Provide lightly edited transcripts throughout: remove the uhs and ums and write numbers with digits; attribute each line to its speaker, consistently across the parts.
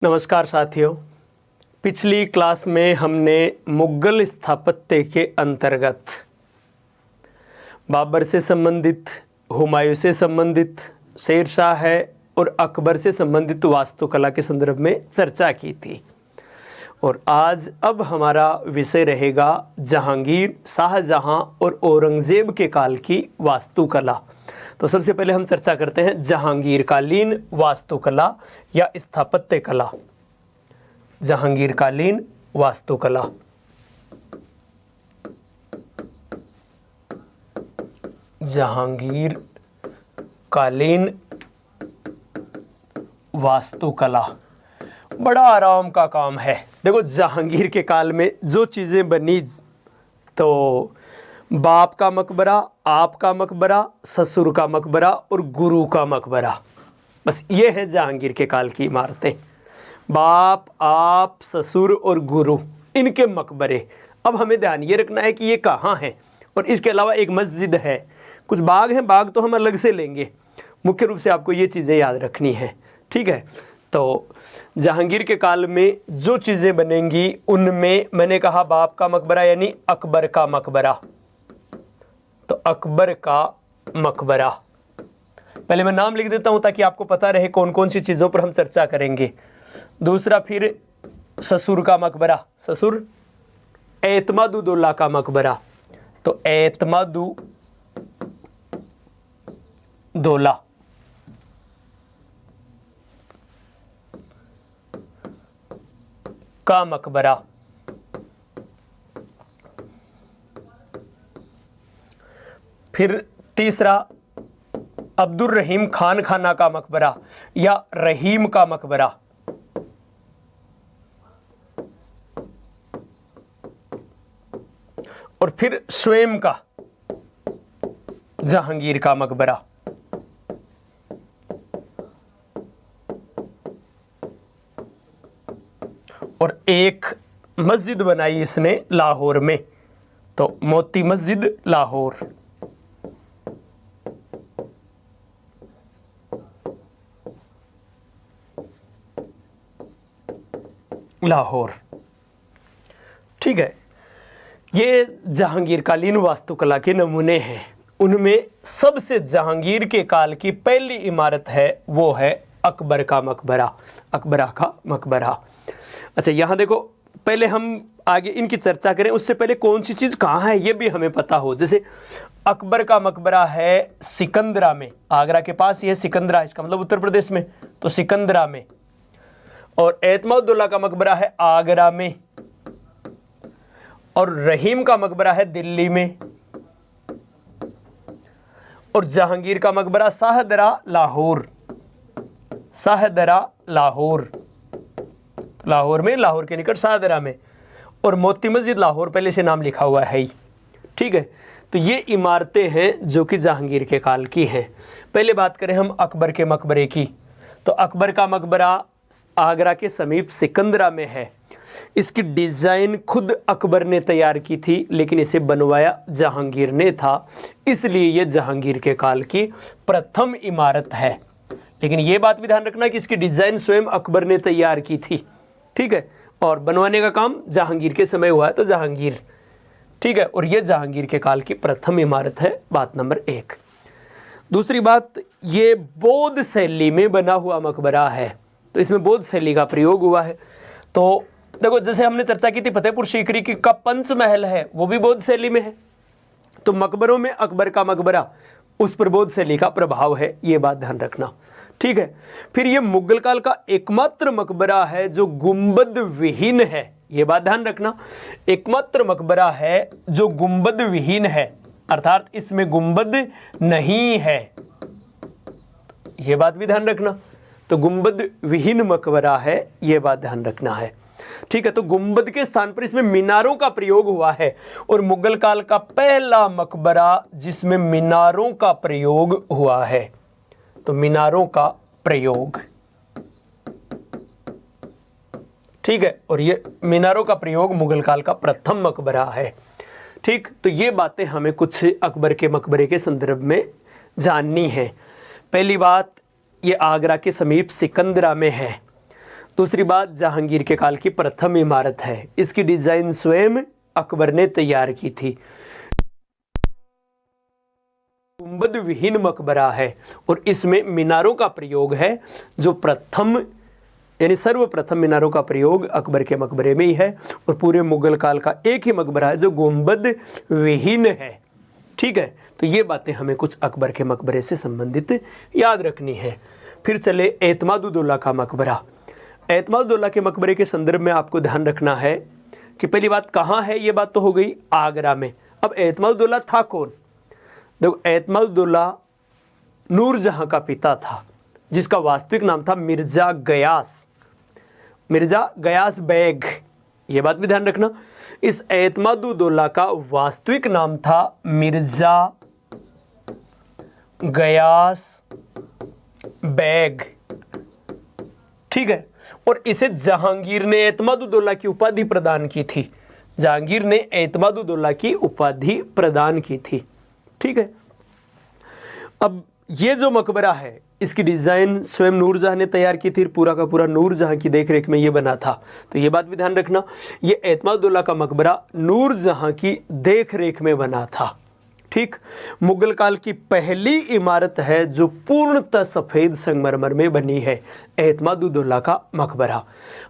Speaker 1: नमस्कार साथियों, पिछली क्लास में हमने मुगल स्थापत्य के अंतर्गत बाबर से संबंधित, हुमायूं से संबंधित, शेर शाह है और अकबर से संबंधित वास्तुकला के संदर्भ में चर्चा की थी। और आज अब हमारा विषय रहेगा जहांगीर, शाहजहां और औरंगजेब के काल की वास्तुकला। तो सबसे पहले हम चर्चा करते हैं जहांगीर कालीन वास्तुकला या स्थापत्य कला। जहांगीर कालीन वास्तुकला। जहांगीर कालीन वास्तुकला बड़ा आराम का काम है। देखो, जहांगीर के काल में जो चीज़ें बनी, तो बाप का मकबरा, आप का मकबरा, ससुर का मकबरा और गुरु का मकबरा, बस ये है जहांगीर के काल की इमारतें। बाप, आप, ससुर और गुरु, इनके मकबरे। अब हमें ध्यान ये रखना है कि ये कहाँ हैं। और इसके अलावा एक मस्जिद है, कुछ बाग हैं, बाग तो हम अलग से लेंगे। मुख्य रूप से आपको ये चीज़ें याद रखनी है, ठीक है। तो जहांगीर के काल में जो चीज़ें बनेंगी उनमें मैंने कहा बाप का मकबरा यानी अकबर का मकबरा। तो अकबर का मकबरा, पहले मैं नाम लिख देता हूं ताकि आपको पता रहे कौन कौन सी चीज़ों पर हम चर्चा करेंगे। दूसरा, फिर ससुर का मकबरा, ससुर एतमादुद्दौला का मकबरा, तो एतमादुद्दौला का मकबरा। फिर तीसरा, अब्दुल रहीम खान खाना का मकबरा या रहीम का मकबरा। और फिर स्वयं का जहांगीर का मकबरा। और एक मस्जिद बनाई इसने लाहौर में, तो मोती मस्जिद लाहौर। लाहौर, ठीक है। ये जहांगीर कालीन वास्तुकला के नमूने हैं। उनमें सबसे जहांगीर के काल की पहली इमारत है वो है अकबर का मकबरा, अकबरा का मकबरा। अच्छा, यहाँ देखो, पहले हम आगे इनकी चर्चा करें उससे पहले कौन सी चीज़ कहाँ है ये भी हमें पता हो। जैसे अकबर का मकबरा है सिकंदरा में, आगरा के पास ही है सिकंदरा, इसका मतलब उत्तर प्रदेश में, तो सिकंदरा में। और एतमादुद्दौला का मकबरा है आगरा में। और रहीम का मकबरा है दिल्ली में। और जहांगीर का मकबरा शाहदरा लाहौर, शाहदरा लाहौर, लाहौर में, लाहौर के निकट शाहदरा में। और मोती मस्जिद लाहौर पहले से नाम लिखा हुआ है ही, ठीक है। तो ये इमारतें हैं जो कि जहांगीर के काल की हैं। पहले बात करें हम अकबर के मकबरे की, तो अकबर का मकबरा आगरा के समीप सिकंदरा में है। इसकी डिज़ाइन खुद अकबर ने तैयार की थी, लेकिन इसे बनवाया जहांगीर ने था, इसलिए ये जहांगीर के काल की प्रथम इमारत है। लेकिन ये बात भी ध्यान रखना कि इसकी डिज़ाइन स्वयं अकबर ने तैयार की थी, ठीक है, और बनवाने का काम जहांगीर के समय हुआ है, तो जहांगीर, ठीक है। और ये जहांगीर के काल की प्रथम इमारत है, बात नंबर 1। दूसरी बात, ये बौद्ध शैली में बना हुआ मकबरा है, तो इसमें बौद्ध शैली का प्रयोग हुआ है। तो देखो, जैसे हमने चर्चा की थी फतेहपुर सीकरी की का पंचमहल है, वो भी बौद्ध शैली में है। तो मकबरों में अकबर का मकबरा, उस पर बौद्ध शैली का प्रभाव है, ये बात ध्यान रखना, ठीक है। फिर ये मुगल काल का एकमात्र मकबरा है जो गुंबद विहीन है, ये बात ध्यान रखना। एकमात्र मकबरा है जो गुंबद विहीन है, अर्थात इसमें गुंबद नहीं है, ये बात भी ध्यान रखना। तो गुंबद विहीन मकबरा है, ये बात ध्यान रखना है, ठीक है। तो गुंबद के स्थान पर इसमें मीनारों का प्रयोग हुआ है, और मुगल काल का पहला मकबरा जिसमें मीनारों का प्रयोग हुआ है, तो मीनारों का प्रयोग, ठीक है। और ये मीनारों का प्रयोग मुगल काल का प्रथम मकबरा है, ठीक। तो ये बातें हमें कुछ अकबर के मकबरे के संदर्भ में जाननी है। पहली बात, ये आगरा के समीप सिकंदरा में है। दूसरी बात, जहांगीर के काल की प्रथम इमारत है, इसकी डिजाइन स्वयं अकबर ने तैयार की थी। गुंबद विहीन मकबरा है और इसमें मीनारों का प्रयोग है, जो प्रथम यानी सर्वप्रथम मीनारों का प्रयोग अकबर के मकबरे में ही है, और पूरे मुगल काल का एक ही मकबरा है जो गुंबद विहीन है। ठीक है, तो ये बातें हमें कुछ अकबर के मकबरे से संबंधित याद रखनी है। फिर चले एतमादुद्दौला का मकबरा। एतमादुद्दौला के मकबरे के संदर्भ में आपको ध्यान रखना है कि पहली बात कहाँ है, ये बात तो हो गई आगरा में। अब एतमादुद्दौला था कौन? देखो, एतमादुद्दौला नूरजहां का पिता था, जिसका वास्तविक नाम था मिर्जा गयास बेग। ये बात भी ध्यान रखना, इस एतमादुद्दौला का वास्तविक नाम था मिर्जा गयास बेग। ठीक है, और इसे जहांगीर ने एतमादुद्दौला की उपाधि प्रदान की थी। जहांगीर ने एतमादुद्दौला की उपाधि प्रदान की थी। ठीक है, अब ये जो मकबरा है, इसकी डिज़ाइन स्वयं नूरजहां ने तैयार की थी, पूरा का पूरा नूरजहां की देखरेख में ये बना था। तो ये बात भी ध्यान रखना, ये एतमादुद्दौला का मकबरा नूरजहां की देखरेख में बना था। ठीक, मुगल काल की पहली इमारत है जो पूर्णतः सफ़ेद संगमरमर में बनी है, एतमादुद्दौला का मकबरा।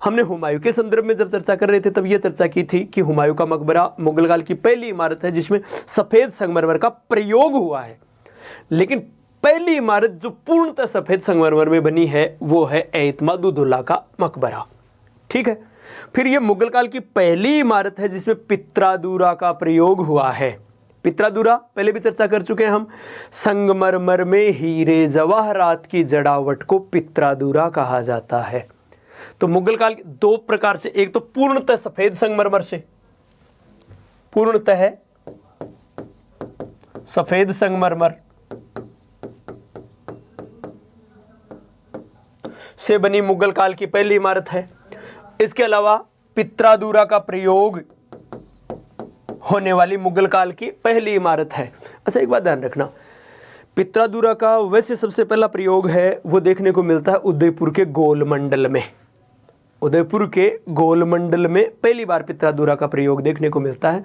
Speaker 1: हमने हुमायूं के संदर्भ में जब चर्चा कर रहे थे तब ये चर्चा की थी कि हुमायूं का मकबरा मुगल काल की पहली इमारत है जिसमें सफ़ेद संगमरमर का प्रयोग हुआ है, लेकिन पहली इमारत जो पूर्णतः सफ़ेद संगमरमर में बनी है वो है एतमादुद्दौला का मकबरा। ठीक है, फिर ये मुगल काल की पहली इमारत है जिसमें पित्रादूरा का प्रयोग हुआ है। पित्रादूरा पहले भी चर्चा कर चुके हैं हम। संगमरमर में हीरे जवाहरात की जड़ावट को पित्रादूरा कहा जाता है। तो मुगल काल के दो प्रकार से, एक तो पूर्णतः सफ़ेद संगमरमर से, पूर्णतः सफ़ेद संगमरमर से बनी मुगल काल की पहली इमारत है। इसके अलावा पित्रादूरा का प्रयोग होने वाली मुगल काल की पहली इमारत है। अच्छा, एक बात ध्यान रखना, पित्रादूरा का वैसे सबसे पहला प्रयोग है वो देखने को मिलता है उदयपुर के गोलमंडल में। उदयपुर के गोलमंडल में पहली बार पित्रादूरा का प्रयोग देखने को मिलता है।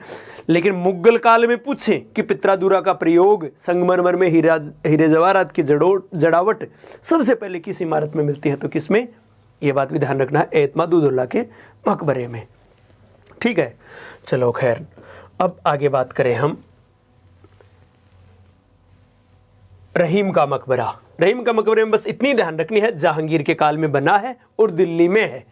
Speaker 1: लेकिन मुगल काल में पूछें कि पित्रादूरा का प्रयोग संगमरमर में हीरे जवाहरात की जड़ावट सबसे पहले किस इमारत में मिलती है, तो किसमें? ये बात भी ध्यान रखना है, एतमादुद्दौला के मकबरे में। ठीक है, चलो खैर, अब आगे बात करें हम रहीम का मकबरा। रहीम का मकबरे में बस इतनी ध्यान रखनी है, जहांगीर के काल में बना है और दिल्ली में है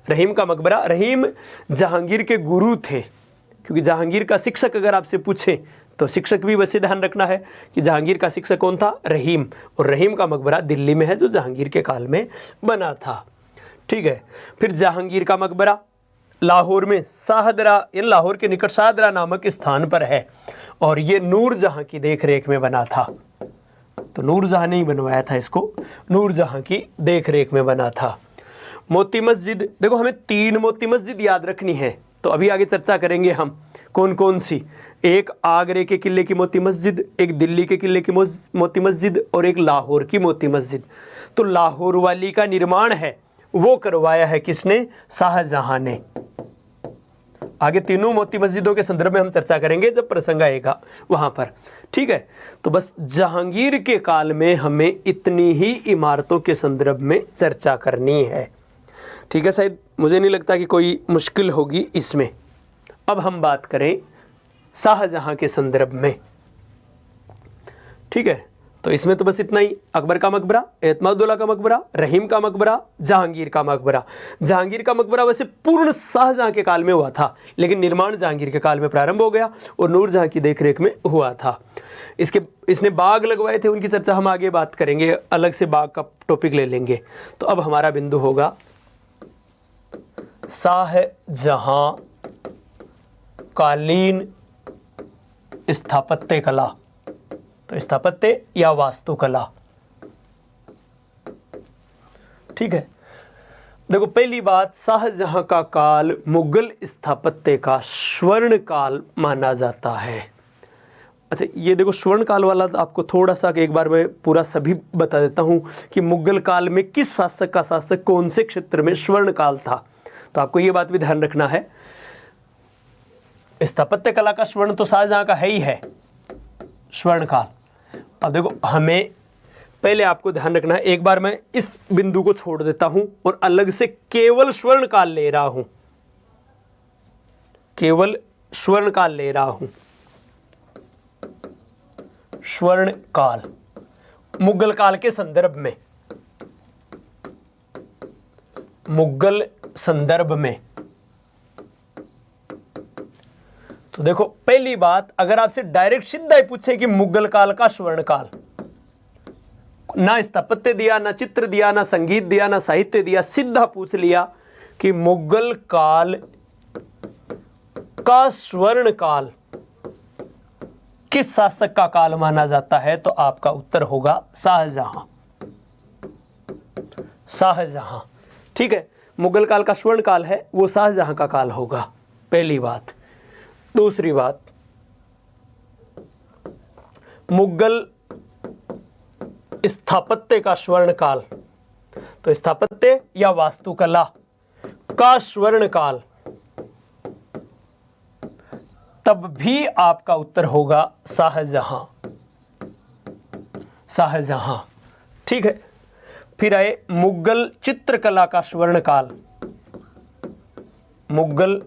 Speaker 1: रहीम का मकबरा। रहीम जहांगीर के गुरु थे, क्योंकि जहांगीर का शिक्षक अगर आपसे पूछे तो शिक्षक भी वैसे ध्यान रखना है कि जहांगीर का शिक्षक कौन था? रहीम। और रहीम का मकबरा दिल्ली में है जो जहांगीर के काल में बना था। ठीक है, फिर जहांगीर का मकबरा लाहौर में शाहदरा, यानी लाहौर के निकट शाहदरा नामक स्थान पर है, और ये नूरजहां की देखरेख में बना था। तो नूरजहां ने ही बनवाया था इसको, नूरजहां की देखरेख में बना था। मोती मस्जिद, देखो हमें 3 मोती मस्जिद याद रखनी है, तो अभी आगे चर्चा करेंगे हम कौन कौन सी। एक आगरे के किले की मोती मस्जिद, एक दिल्ली के किले की मोती मस्जिद, और एक लाहौर की मोती मस्जिद। तो लाहौर वाली का निर्माण है वो करवाया है किसने? शाहजहां ने। आगे तीनों मोती मस्जिदों के संदर्भ में हम चर्चा करेंगे जब प्रसंग आएगा वहां पर। ठीक है, तो बस जहांगीर के काल में हमें इतनी ही इमारतों के संदर्भ में चर्चा करनी है। ठीक है, शायद मुझे नहीं लगता कि कोई मुश्किल होगी इसमें। अब हम बात करें शाहजहां के संदर्भ में। ठीक है, तो इसमें तो बस इतना ही, अकबर का मकबरा, एतमादुद्दौला का मकबरा, रहीम का मकबरा, जहांगीर का मकबरा। जहांगीर का मकबरा वैसे पूर्ण शाहजहां के काल में हुआ था, लेकिन निर्माण जहांगीर के काल में प्रारंभ हो गया और नूरजहां की देखरेख में हुआ था। इसने बाग लगवाए थे, उनकी चर्चा हम आगे बात करेंगे, अलग से बाग का टॉपिक ले लेंगे। तो अब हमारा बिंदु होगा शाहजहां कालीन स्थापत्य कला। तो स्थापत्य या वास्तुकला। ठीक है, देखो पहली बात, शाहजहां का काल मुगल स्थापत्य का स्वर्ण काल माना जाता है। अच्छा ये देखो स्वर्ण काल वाला तो आपको थोड़ा सा एक बार मैं पूरा सभी बता देता हूँ कि मुगल काल में किस शासक का शासक कौन से क्षेत्र में स्वर्ण काल था। तो आपको ये बात भी ध्यान रखना है, स्थापत्य कला का स्वर्ण तो शाहजहां का है ही है, स्वर्ण काल। अब देखो हमें पहले आपको ध्यान रखना है, एक बार मैं इस बिंदु को छोड़ देता हूं और अलग से केवल स्वर्ण काल ले रहा हूं, केवल स्वर्ण काल ले रहा हूं। स्वर्ण काल मुगल काल के संदर्भ में, मुगल संदर्भ में। तो देखो पहली बात, अगर आपसे डायरेक्ट सीधा ही पूछे कि मुगल काल का स्वर्ण काल, ना स्थापत्य दिया, ना चित्र दिया, ना संगीत दिया, ना साहित्य दिया, सीधा पूछ लिया कि मुगल काल का स्वर्ण काल किस शासक का काल माना जाता है, तो आपका उत्तर होगा शाहजहां। शाहजहां, ठीक है, मुगल काल का स्वर्ण काल है वो शाहजहां का काल होगा, पहली बात। दूसरी बात, मुगल स्थापत्य का स्वर्ण काल, तो स्थापत्य या वास्तुकला का स्वर्ण काल, तब भी आपका उत्तर होगा शाहजहां। शाहजहां, ठीक है। फिर आए मुगल चित्रकला का स्वर्ण काल, मुगल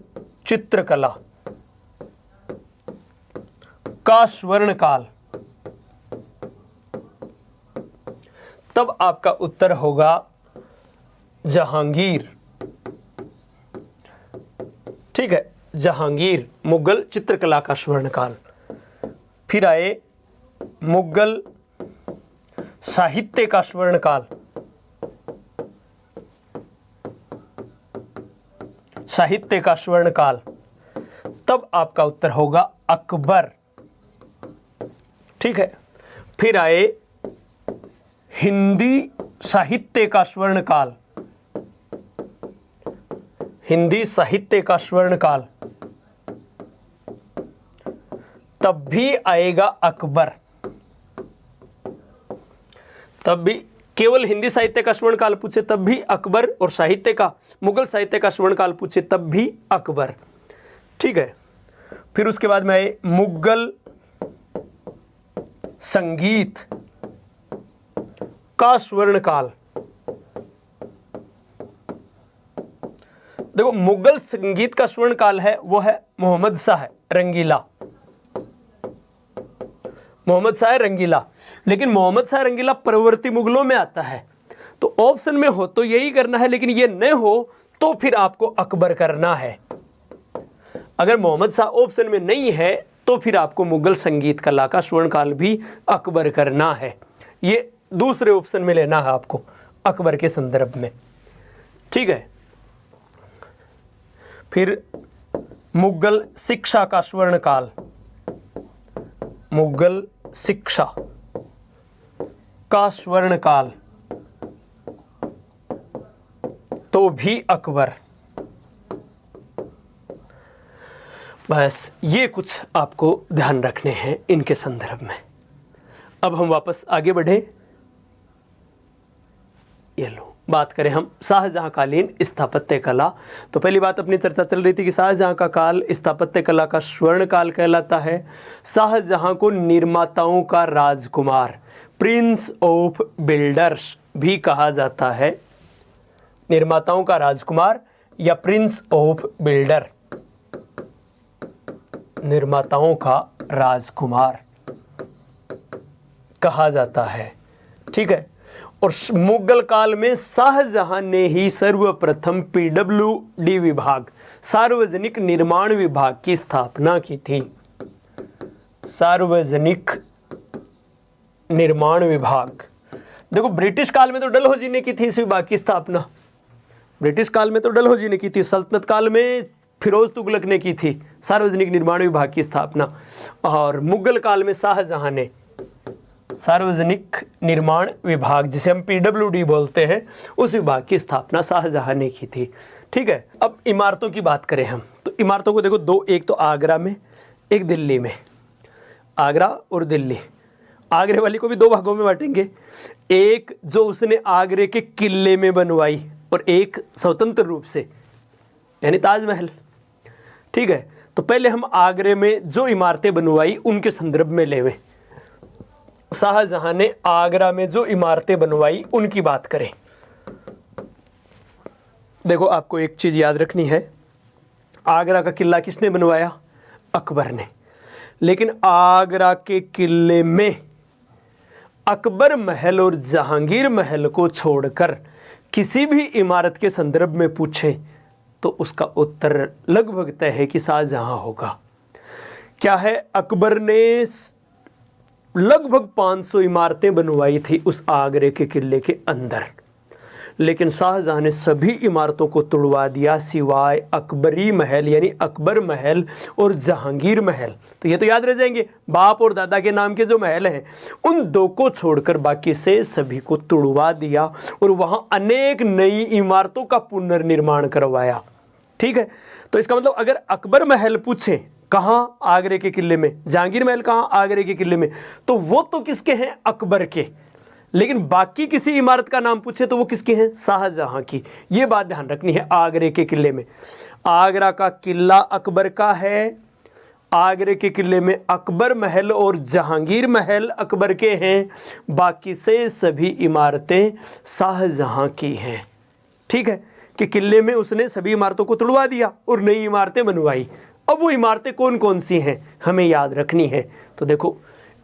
Speaker 1: चित्रकला का स्वर्ण काल, तब आपका उत्तर होगा जहांगीर, ठीक है, जहांगीर, मुगल चित्रकला का स्वर्ण काल। फिर आए मुगल साहित्य का स्वर्ण काल, साहित्य का स्वर्ण काल, तब आपका उत्तर होगा अकबर, ठीक है। फिर आए हिंदी साहित्य का स्वर्ण काल, हिंदी साहित्य का स्वर्ण काल, तब भी आएगा अकबर। तब भी केवल हिंदी साहित्य का स्वर्ण काल पूछे तब भी अकबर, और साहित्य का, मुगल साहित्य का स्वर्ण काल पूछे तब भी अकबर, ठीक है। फिर उसके बाद में आए मुगल संगीत का स्वर्ण काल। देखो मुगल संगीत का स्वर्ण काल है वो है मोहम्मद शाह रंगीला, मोहम्मद शाह रंगीला। लेकिन मोहम्मद शाह रंगीला प्रवर्ती मुगलों में आता है, तो ऑप्शन में हो तो यही करना है, लेकिन ये न हो तो फिर आपको अकबर करना है। अगर मोहम्मद शाह ऑप्शन में नहीं है तो फिर आपको मुगल संगीत कला का स्वर्ण काल भी अकबर करना है, ये दूसरे ऑप्शन में लेना है आपको अकबर के संदर्भ में, ठीक है। फिर मुगल शिक्षा का स्वर्ण काल, मुगल शिक्षा का स्वर्ण काल, तो भी अकबर। बस ये कुछ आपको ध्यान रखने हैं इनके संदर्भ में। अब हम वापस आगे बढ़े, ये लो बात करें हम शाहजहां कालीन स्थापत्य कला। तो पहली बात अपनी चर्चा चल रही थी कि शाहजहां का काल स्थापत्य कला का स्वर्ण काल कहलाता है। शाहजहां को निर्माताओं का राजकुमार, प्रिंस ऑफ बिल्डर्स भी कहा जाता है। निर्माताओं का राजकुमार या प्रिंस ऑफ बिल्डर, निर्माताओं का राजकुमार कहा जाता है, ठीक है। और मुगल काल में शाहजहां ने ही सर्वप्रथम PWD विभाग, सार्वजनिक निर्माण विभाग की स्थापना की थी। सार्वजनिक निर्माण विभाग, देखो ब्रिटिश काल में तो डलहौजी ने की थी इस विभाग की स्थापना, ब्रिटिश काल में तो डलहौजी ने की थी, सल्तनत काल में फिरोज तुगलक ने की थी सार्वजनिक निर्माण विभाग की स्थापना, और मुगल काल में शाहजहां ने सार्वजनिक निर्माण विभाग, जिसे हम PWD बोलते हैं, उस विभाग की स्थापना शाहजहां ने की थी, ठीक है। अब इमारतों की बात करें हम, तो इमारतों को देखो दो, एक तो आगरा में, एक दिल्ली में। आगरा और दिल्ली। आगरे वाली को भी दो भागों में बांटेंगे, एक जो उसने आगरे के किले में बनवाई और एक स्वतंत्र रूप से, यानी ताजमहल। ठीक है, तो पहले हम आगरे में जो इमारतें बनवाई उनके संदर्भ में लेवें। शाहजहां ने आगरा में जो इमारतें बनवाई उनकी बात करें। देखो, आपको एक चीज याद रखनी है, आगरा का किला किसने बनवाया? अकबर ने। लेकिन आगरा के किले में अकबर महल और जहांगीर महल को छोड़कर किसी भी इमारत के संदर्भ में पूछें तो उसका उत्तर लगभग तय है कि शाहजहां होगा। क्या है, अकबर ने लगभग 500 इमारतें बनवाई थी उस आगरे के किले के अंदर, लेकिन शाहजहां ने सभी इमारतों को तुड़वा दिया सिवाय अकबरी महल यानी अकबर महल और जहांगीर महल। तो ये तो याद रह जाएंगे, बाप और दादा के नाम के जो महल हैं उन दो को छोड़कर बाकी से सभी को तुड़वा दिया और वहाँ अनेक नई इमारतों का पुनर्निर्माण करवाया। ठीक है, तो इसका मतलब अगर अकबर महल पूछे कहाँ? आगरे के किले में। जहांगीर महल कहाँ? आगरे के किले में। तो वो तो किसके हैं? अकबर के। लेकिन बाकी किसी इमारत का नाम पूछे तो वो किसकी है? शाहजहां की। ये बात ध्यान रखनी है आगरे के किले में। आगरा का किला अकबर का है, आगरे के किले में अकबर महल और जहांगीर महल अकबर के हैं, बाकी से सभी इमारतें शाहजहां की हैं। ठीक है, कि किले में उसने सभी इमारतों को तुड़वा दिया और नई इमारतें बनवाई। अब वो इमारतें कौन कौन सी हैं हमें याद रखनी है। तो देखो,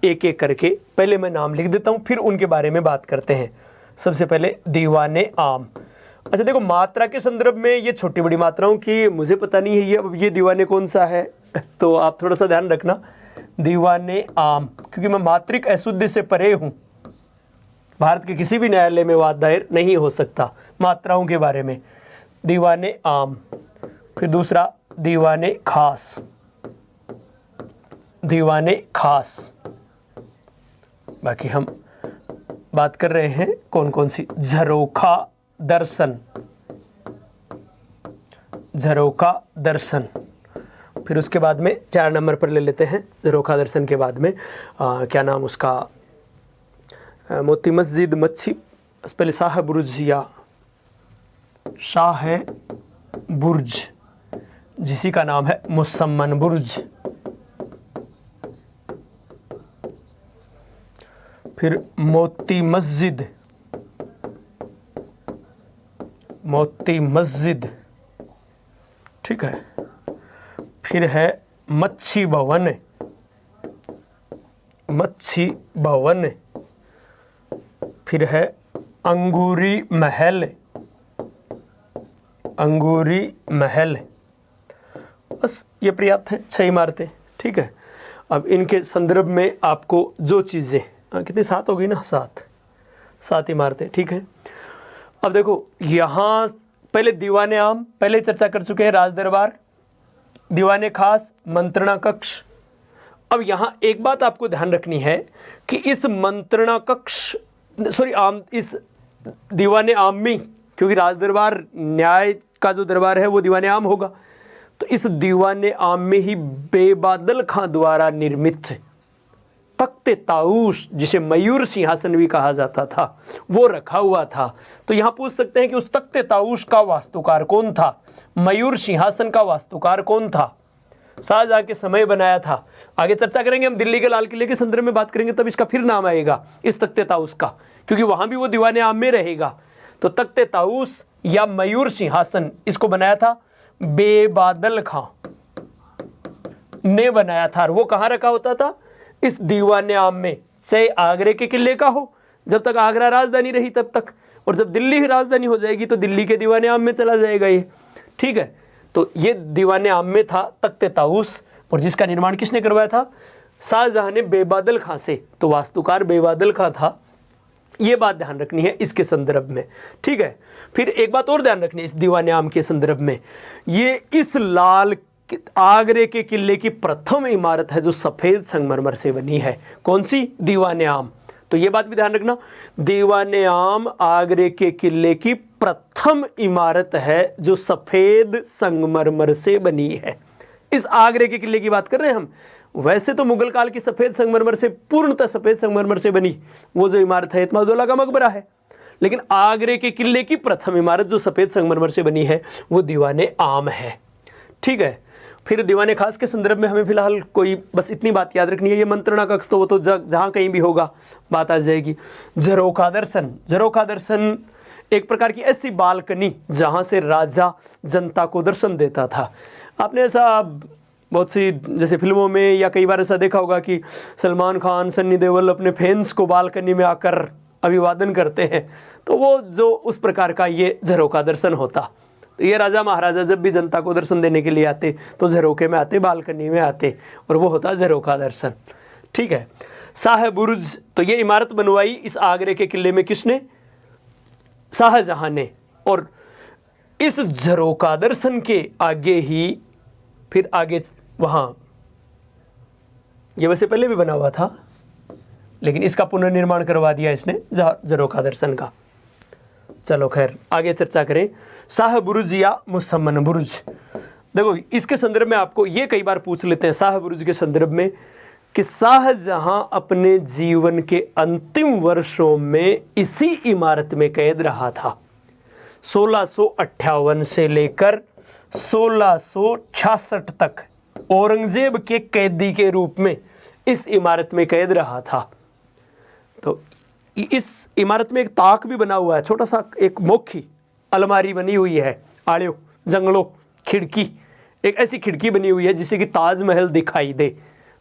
Speaker 1: एक एक करके पहले मैं नाम लिख देता हूँ, फिर उनके बारे में बात करते हैं। सबसे पहले दीवाने आम। अच्छा देखो, मात्रा के संदर्भ में ये छोटी बड़ी मात्राओं की मुझे पता नहीं है अब ये दीवाने कौन सा है, तो आप थोड़ा सा ध्यान रखना। दीवाने आम, क्योंकि मैं मात्रिक अशुद्धि से परे हूँ, भारत के किसी भी न्यायालय में वाद दायर नहीं हो सकता मात्राओं के बारे में। दीवाने आम। फिर दूसरा दीवाने खास। दीवाने खास। बाकी हम बात कर रहे हैं कौन कौन सी। झरोखा दर्शन। झरोखा दर्शन। फिर उसके बाद में 4 नंबर पर ले लेते हैं झरोखा दर्शन के बाद में क्या नाम उसका, मोती मस्जिद मच्छी, पहले शाह बुर्ज या शाह बुर्ज, जिसी का नाम है मुसम्मन बुर्ज। फिर मोती मस्जिद। मोती मस्जिद। ठीक है, फिर है मच्छी भवन। मच्छी भवन। फिर है अंगूरी महल। अंगूरी महल। बस ये पर्याप्त है, 6 इमारतें। ठीक है, अब इनके संदर्भ में आपको जो चीज़ें, कितनी 7 हो गई ना, 7 इमारतें। ठीक है, अब देखो यहाँ पहले दीवाने आम पहले चर्चा कर चुके हैं, राज दरबार, दीवाने खास, मंत्रणा कक्ष। अब यहाँ एक बात आपको ध्यान रखनी है कि इस मंत्रणा कक्ष आम, इस दीवाने आम में, क्योंकि राज दरबार न्याय का जो दरबार है वो दीवाने आम होगा, तो इस दीवाने आम में ही बेबादल खां द्वारा निर्मित तख्ते ताऊस, जिसे मयूर सिंहासन भी कहा जाता था, वो रखा हुआ था। तो यहाँ पूछ सकते हैं कि उस तख्ते ताऊस का वास्तुकार कौन था, मयूर सिंहासन का वास्तुकार कौन था, शाहजहां के समय बनाया था। आगे चर्चा करेंगे हम, दिल्ली के लाल किले के संदर्भ में बात करेंगे तब इसका फिर नाम आएगा इस तख्ते ताऊस का, क्योंकि वहां भी वो दीवाने आम में रहेगा। तो तख्ते ताऊस या मयूर सिंहासन, इसको बनाया था बेबादल खां ने बनाया था। और वो कहाँ रखा होता था? इस दीवाने आम में, चाहे आगरे के किले का हो, जब तक आगरा राजधानी रही तब तक, और जब दिल्ली ही राजधानी हो जाएगी तो दिल्ली के दीवाने आम में चला जाएगा ये। ठीक है, तो ये दीवाने आम में था तख्ते ताऊस, और जिसका निर्माण किसने करवाया था? शाहजहां ने बेबादल खां से। तो वास्तुकार बेबादल खां था, ये बात ध्यान रखनी है इसके संदर्भ में। ठीक है, फिर एक बात और ध्यान रखनी है इस दीवाने आम के संदर्भ में, ये इस लाल आगरे के किले की प्रथम इमारत है जो सफ़ेद संगमरमर से बनी है। कौन सी? दीवाने आम। तो ये बात भी ध्यान रखना, दीवाने आम आगरे के किले की प्रथम इमारत है जो सफ़ेद संगमरमर से बनी है। इस आगरे के किले की बात कर रहे हैं हम, वैसे तो मुगल काल की सफ़ेद संगमरमर से, पूर्णतः सफ़ेद संगमरमर से बनी वो जो इमारत है इत्मादुल्ला का मकबरा है, लेकिन आगरे के किले की प्रथम इमारत जो सफ़ेद संगमरमर से बनी है वो दीवाने आम है। ठीक है, फिर दीवाने खास के संदर्भ में हमें फिलहाल कोई बस इतनी बात याद रखनी है, ये मंत्रणा कक्ष तो वो तो जहाँ कहीं भी होगा बात आ जाएगी। झरोखा दर्शन, झरोखा दर्शन एक प्रकार की ऐसी बालकनी जहाँ से राजा जनता को दर्शन देता था। आपने ऐसा बहुत सी जैसे फिल्मों में या कई बार ऐसा देखा होगा कि सलमान खान, सन्नी देओल अपने फैंस को बालकनी में आकर अभिवादन करते हैं, तो वो जो उस प्रकार का ये झरोखा दर्शन होता। तो ये राजा महाराजा जब भी जनता को दर्शन देने के लिए आते तो झरोखे में आते, बालकनी में आते, और वो होता झरोखा दर्शन। ठीक है, शाह बुर्ज, तो ये इमारत बनवाई इस आगरे के किले में किसने? शाहजहां ने। और इस झरोखा दर्शन के आगे ही फिर आगे वहाँ, ये वैसे पहले भी बना हुआ था लेकिन इसका पुनर्निर्माण करवा दिया इसने झरोखा दर्शन का। चलो खैर आगे चर्चा करें। शाह बुरुज या मुसम्मन बुरुज, देखो इसके संदर्भ में आपको ये कई बार पूछ लेते हैं शाह बुरुज के संदर्भ में कि शाहजहां अपने जीवन के अंतिम वर्षों में इसी इमारत में कैद रहा था। 1658 से लेकर 1666 तक औरंगजेब के कैदी के रूप में इस इमारत में कैद रहा था। तो इस इमारत में एक ताक भी बना हुआ है, छोटा सा एक मोखी अलमारी बनी हुई है, आड़ियों जंगलों खिड़की, एक ऐसी खिड़की बनी हुई है जिससे कि ताजमहल दिखाई दे।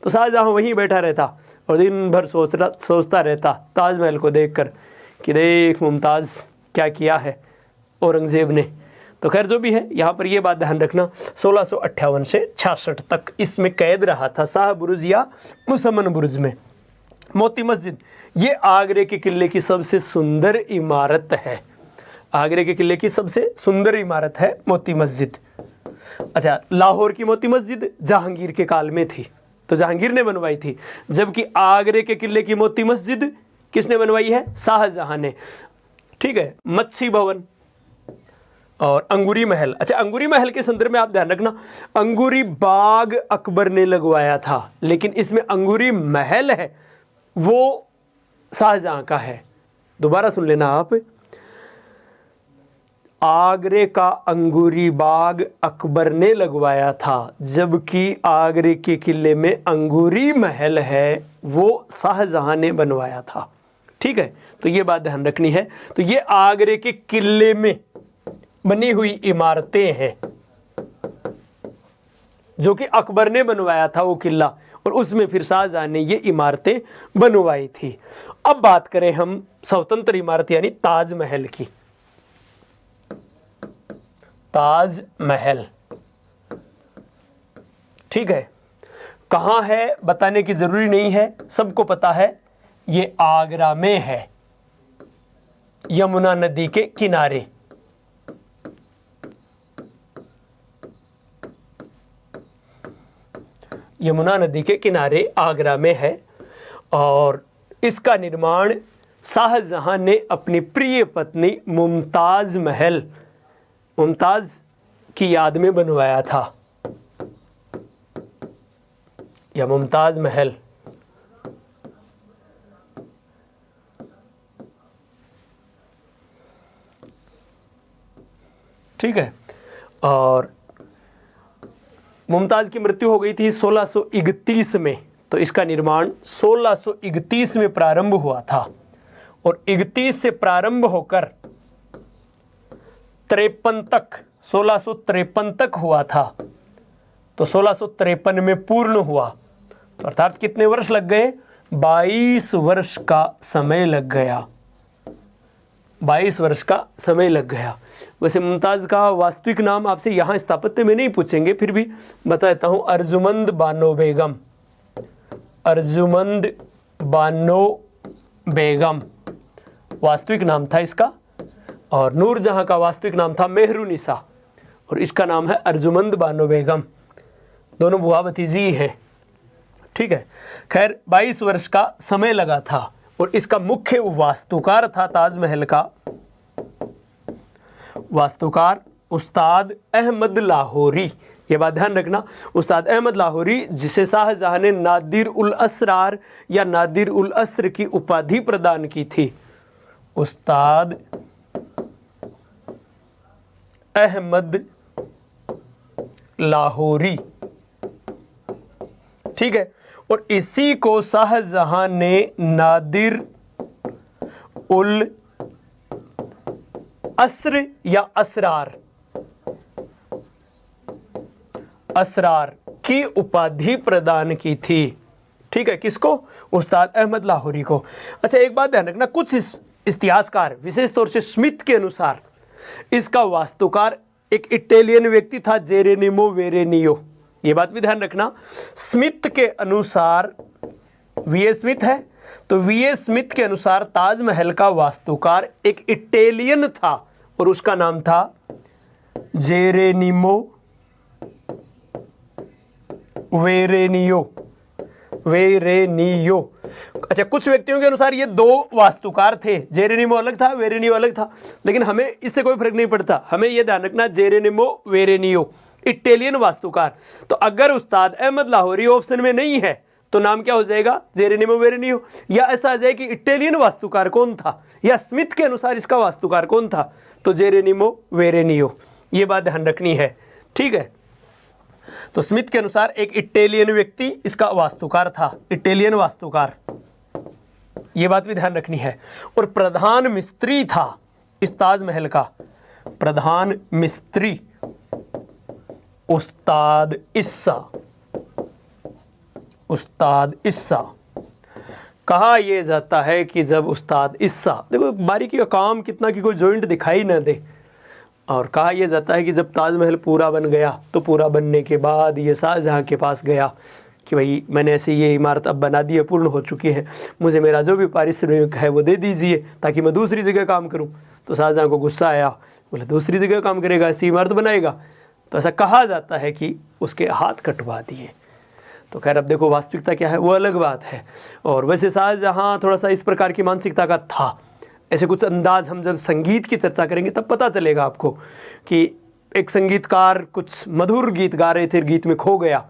Speaker 1: तो शाहजहां वहीं बैठा रहता और दिन भर सोचता रहता ताजमहल को देखकर कि देख मुमताज़ क्या किया है औरंगजेब ने। तो खैर जो भी है, यहाँ पर ये बात ध्यान रखना 1658 से 66 तक इसमें कैद रहा था शाह बुरुज या मुसम्मन बुरुज में। मोती मस्जिद, ये आगरे के किले की सबसे सुंदर इमारत है। आगरे के किले की सबसे सुंदर इमारत है मोती मस्जिद। अच्छा, लाहौर की मोती मस्जिद जहांगीर के काल में थी, तो जहांगीर ने बनवाई थी, जबकि आगरे के किले की मोती मस्जिद किसने बनवाई है? शाहजहां ने। ठीक है, मच्छी भवन और अंगूरी महल। अच्छा, अंगूरी महल के संदर्भ में आप ध्यान रखना, अंगूरी बाग अकबर ने लगवाया था, लेकिन इसमें अंगूरी महल है वो शाहजहां का है। दोबारा सुन लेना आप, आगरे का अंगूरी बाग अकबर ने लगवाया था, जबकि आगरे के किले में अंगूरी महल है वो शाहजहां ने बनवाया था। ठीक है, तो ये बात ध्यान रखनी है। तो ये आगरे के किले में बनी हुई इमारतें हैं जो कि अकबर ने बनवाया था वो किला, और उसमें फिर शाहजहां ने ये इमारतें बनवाई थी। अब बात करें हम स्वतंत्र इमारत यानी ताजमहल की। ताजमहल, ठीक है, कहाँ है बताने की जरूरी नहीं है, सबको पता है ये आगरा में है, यमुना नदी के किनारे। यमुना नदी के किनारे आगरा में है, और इसका निर्माण शाहजहां ने अपनी प्रिय पत्नी मुमताज़ महल, मुमताज़ की याद में बनवाया था, या मुमताज़ महल। ठीक है, और मुमताज़ की मृत्यु हो गई थी 1631 में, तो इसका निर्माण 1631 में प्रारंभ हुआ था, और 31 से प्रारंभ होकर 53 तक 1653 तक हुआ था, तो 1653 में पूर्ण हुआ। तो अर्थात कितने वर्ष लग गए? 22 वर्ष का समय लग गया, 22 वर्ष का समय लग गया। वैसे मुमताज़ का वास्तविक नाम आपसे यहाँ स्थापत्य में नहीं पूछेंगे, फिर भी बता देता हूँ, अर्जुमंद बानो बेगम, अर्जुमंद बानो बेगम वास्तविक नाम था इसका, और नूरजहां का वास्तविक नाम था मेहरुनिसा, और इसका नाम है अर्जुमंद बानो बेगम, दोनों बुआ भतीजी हैं। ठीक है, खैर 22 वर्ष का समय लगा था, और इसका मुख्य वास्तुकार था ताजमहल का वास्तुकार उस्ताद अहमद लाहौरी, ये बात ध्यान रखना। उस्ताद अहमद लाहौरी, जिसे शाहजहां ने नादिर उल असरार या नादिर उल असर की उपाधि प्रदान की थी। उस्ताद अहमद लाहौरी, ठीक है। और इसी को शाहजहां ने नादिर उल असर या असरार की उपाधि प्रदान की थी, ठीक है। किसको? उस्ताद अहमद लाहौरी को। अच्छा, एक बात ध्यान रखना, कुछ इतिहासकार विशेष तौर से स्मिथ के अनुसार इसका वास्तुकार एक इटालियन व्यक्ति था, जेरेनिमो वेरेनियो। ये बात भी ध्यान रखना, स्मिथ के अनुसार वीए स्मिथ है, तो वीए स्मिथ के अनुसार ताजमहल का वास्तुकार एक इटालियन था और उसका नाम था जेरेनिमो वेरेनियो। अच्छा, कुछ व्यक्तियों के अनुसार ये दो वास्तुकार थे, जेरेनिमो अलग था, वेरेनियो अलग था, लेकिन हमें इससे कोई फर्क नहीं पड़ता। हमें यह ध्यान रखना, जेरेनिमो वेरेनियो इटालियन वास्तुकार। तो अगर उस्ताद अहमद लाहौरी ऑप्शन में नहीं है तो नाम क्या हो जाएगा? जेरेनिमो वेरेनियो। या ऐसा आ जाए कि इटालियन वास्तुकार कौन था, या स्मिथ के अनुसार इसका वास्तुकार कौन था, तो जेरेनिमो वेरेनियो। ये बात ध्यान रखनी है, ठीक है। तो स्मिथ के अनुसार एक इटालियन व्यक्ति इसका वास्तुकार था, इटालियन वास्तुकार, ये बात भी ध्यान रखनी है। और प्रधान मिस्त्री था इस ताजमहल का, प्रधान मिस्त्री उस्ताद इस्सा। कहा यह जाता है कि जब उस्ताद इस्सा, देखो बारीकी का काम कितना कि कोई जॉइंट दिखाई ना दे, और कहा यह जाता है कि जब ताजमहल पूरा बन गया तो पूरा बनने के बाद ये शाहजहां के पास गया कि भाई मैंने ऐसे ये इमारत अब बना दी है, पूर्ण हो चुकी है, मुझे मेरा जो भी पारिश्रमिक है वो दे दीजिए ताकि मैं दूसरी जगह काम करूं। तो शाहजहां को गुस्सा आया, बोले दूसरी जगह काम करेगा, ऐसी इमारत बनाएगा? तो ऐसा कहा जाता है कि उसके हाथ कटवा दिए। तो खैर अब देखो वास्तविकता क्या है वो अलग बात है। और वैसे शाहजहां थोड़ा सा इस प्रकार की मानसिकता का था। ऐसे कुछ अंदाज हम जब संगीत की चर्चा करेंगे तब पता चलेगा आपको कि एक संगीतकार कुछ मधुर गीत गा रहे थे, गीत में खो गया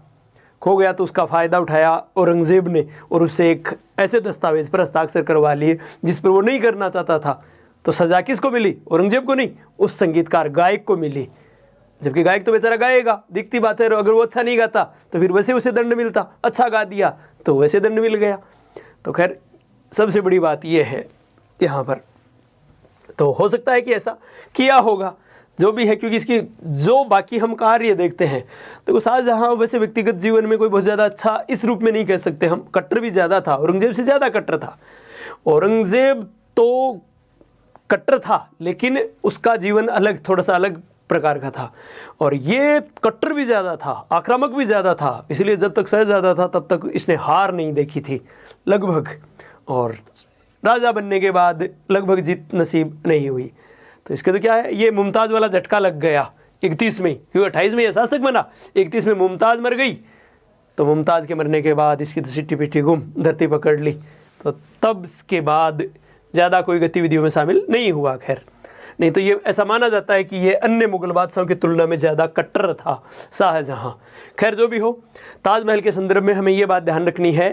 Speaker 1: तो उसका फ़ायदा उठाया औरंगज़ेब ने और उससे एक ऐसे दस्तावेज पर हस्ताक्षर करवा लिए जिस पर वो नहीं करना चाहता था। तो सज़ा किसको मिली? औरंगज़ेब को नहीं, उस संगीतकार गायक को मिली। जबकि गायक तो बेचारा गाएगा, दिखती बात है, अगर वो अच्छा नहीं गाता तो फिर वैसे उसे दंड मिलता, अच्छा गा दिया तो वैसे दंड मिल गया। तो खैर सबसे बड़ी बात यह है यहाँ पर, तो हो सकता है कि ऐसा किया होगा जो भी है, क्योंकि इसकी जो बाकी हम कार्य देखते हैं तो शाहजहां वैसे व्यक्तिगत जीवन में कोई बहुत ज़्यादा अच्छा इस रूप में नहीं कह सकते हम, कट्टर भी ज़्यादा था, औरंगज़ेब से ज़्यादा कट्टर था। औरंगज़ेब तो कट्टर था लेकिन उसका जीवन अलग, थोड़ा सा अलग प्रकार का था, और ये कट्टर भी ज़्यादा था, आक्रामक भी ज़्यादा था, इसलिए जब तक शहजादा था तब तक इसने हार नहीं देखी थी लगभग, और राजा बनने के बाद लगभग जीत नसीब नहीं हुई। तो इसके तो क्या है, ये मुमताज़ वाला झटका लग गया 31 में, क्योंकि 28 में यह शासक बना, 31 में मुमताज़ मर गई, तो मुमताज़ के मरने के बाद इसकी तो सिट्टी पिट्टी गुम, धरती पकड़ ली, तो तब इसके बाद ज़्यादा कोई गतिविधियों में शामिल नहीं हुआ। खैर नहीं तो ये ऐसा माना जाता है कि ये अन्य मुगल बादशाहों की तुलना में ज़्यादा कट्टर था शाहजहां। खैर जो भी हो, ताजमहल के संदर्भ में हमें ये बात ध्यान रखनी है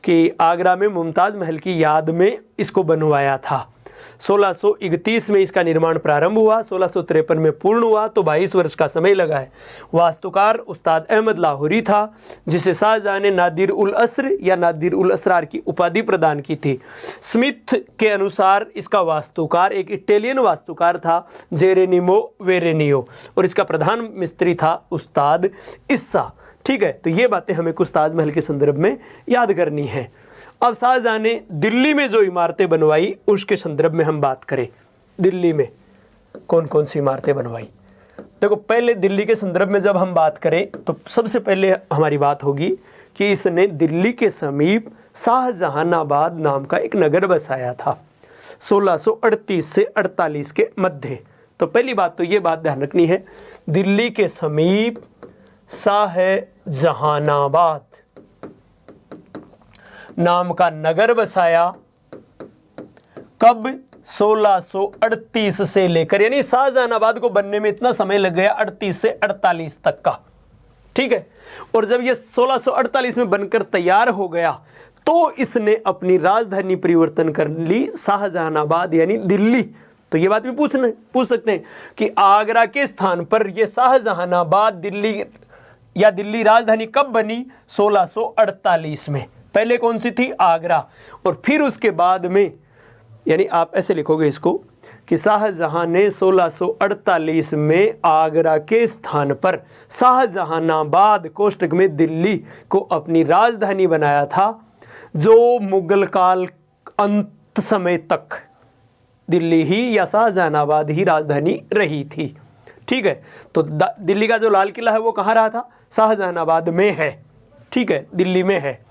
Speaker 1: कि आगरा में मुमताज़ महल की याद में इसको बनवाया था। 1631 में इसका निर्माण प्रारंभ हुआ, 1653 में पूर्ण हुआ, तो 22 वर्ष का समय लगा है। वास्तुकार उस्ताद अहमद लाहौरी था, जिसे शाहजहां ने नादिर उल असर या नादिर उल असरार की उपाधि प्रदान की थी। स्मिथ के अनुसार इसका वास्तुकार एक इटालियन वास्तुकार था, जेरेनिमो वेरेनियो, और इसका प्रधान मिस्त्री था उस्ताद इस्सा। ठीक है, तो ये बातें हमें कुछ ताजमहल के संदर्भ में याद करनी है। अब शाहजहां ने दिल्ली में जो इमारतें बनवाई उसके संदर्भ में हम बात करें। दिल्ली में कौन कौन सी इमारतें बनवाई? देखो, पहले दिल्ली के संदर्भ में जब हम बात करें तो सबसे पहले हमारी बात होगी कि इसने दिल्ली के समीप शाहजहानाबाद नाम का एक नगर बसाया था 1638 से 48 के मध्य। तो पहली बात तो ये बात ध्यान रखनी है, दिल्ली के समीप शाहजहानाबाद नाम का नगर बसाया। कब? 1638 से लेकर, यानी शाहजहानाबाद को बनने में इतना समय लग गया 38 से 48 तक का। ठीक है। और जब ये 1648 में बनकर तैयार हो गया तो इसने अपनी राजधानी परिवर्तन कर ली शाहजहानाबाद यानी दिल्ली। तो ये बात भी पूछ सकते हैं कि आगरा के स्थान पर ये शाहजहानाबाद दिल्ली या दिल्ली राजधानी कब बनी? 1648 में। पहले कौन सी थी? आगरा। और फिर उसके बाद में, यानी आप ऐसे लिखोगे इसको कि शाहजहां ने 1648 में आगरा के स्थान पर शाहजहानाबाद कोष्टक में दिल्ली को अपनी राजधानी बनाया था, जो मुगल काल अंत समय तक दिल्ली ही या शाहजहानाबाद ही राजधानी रही थी। ठीक है। तो दिल्ली का जो लाल किला है वो कहाँ रहा था? शाहजहानाबाद में है। ठीक है, दिल्ली में है।